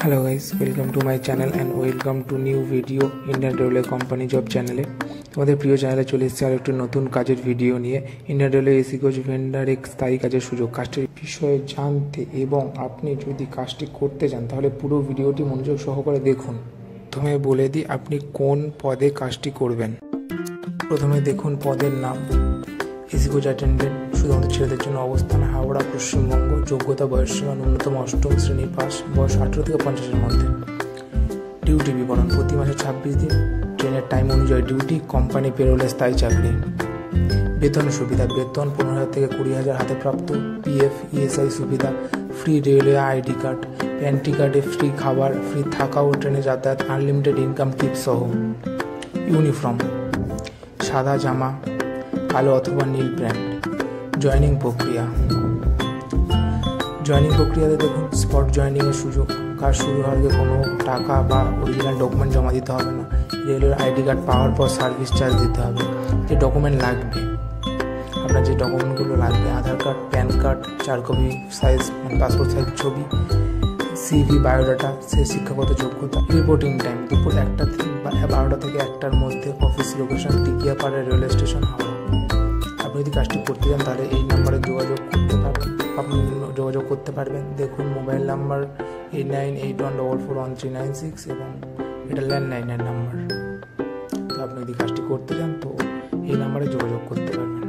Hello guys, welcome to my channel and welcome to new video Indian railway company job চ্যানেলে। তোমাদের প্রিয় চ্যানেলে চলে এসেছে আর একটু নতুন কাজের ভিডিও নিয়ে। Indian railway AC coach vendor এক স্থায়ী কাজের সুযোগ। কাজটির বিষয়ে জানতে এবং আপনি যদি কাজটি করতে চান তাহলে পুরো ভিডিওটি মনোযোগ সহকারে দেখুন। প্রথমে বলে দিই আপনি কোন পদে কাজটি করবেন। প্রথমে দেখুন পদের নাম, এসি কোচ অ্যাটেন্ডেন্ট, শুধুমাত্র ছেলেদের জন্য, অবস্থান হাওড়া, পশ্চিমবঙ্গ, যোগ্যতা বয়সসীমা ন্যূনতম অষ্টম শ্রেণী পাস, বয়স 18 থেকে 50-এর মধ্যে। ডিউটি বিবরণ: প্রতি মাসে 26 দিন, ট্রেনের টাইম অনুযায়ী ডিউটি, কোম্পানি পেরোলে স্থায়ী চাকরি। বেতন সুবিধা: বেতন 15,000 থেকে 20,000 হাতে প্রাপ্ত, পিএফ ইএসআই সুবিধা, free railway ID card, panty কার্ডে ফ্রি খাবার, ফ্রি থাকা ও ট্রেনে যাতায়াত, আনলিমিটেড ইনকাম টিপস সহ। ইউনিফর্ম: সাদা জামা, কালো অথবা নীল প্যান্ট। জয়েনিং প্রক্রিয়াতে দেখুন স্পট জয়েনিংয়ের সুযোগ। কাজ শুরু হওয়ার আগে কোনো টাকা বা অরিজিনাল ডকুমেন্ট জমা দিতে হবে না। রেলওয়ের আইডি কার্ড পাওয়ার পর সার্ভিস চার্জ দিতে হবে। যে ডকুমেন্ট লাগবে, আপনার যে ডকুমেন্টগুলো লাগবে, Aadhaar card, PAN card, 4 copy size passport size ছবি, সিভি, বায়োডাটা, সে শিক্ষাগত যোগ্যতা। রিপোর্টিং টাইম: দুপুর 1টা থেকে 12টা থেকে 1টার মধ্যে। Office location Tikiapara railway station, Howrah. আপনি যদি কাজটি করতে চান তাহলে এই নাম্বারে যোগাযোগ করতে পারবেন। দেখুন মোবাইল নাম্বার 8981441396 এবং এটা ল্যান্ডলাইনের নাম্বার। তো আপনি যদি কাজটি করতে চান তো এই নাম্বারে যোগাযোগ করতে পারবেন।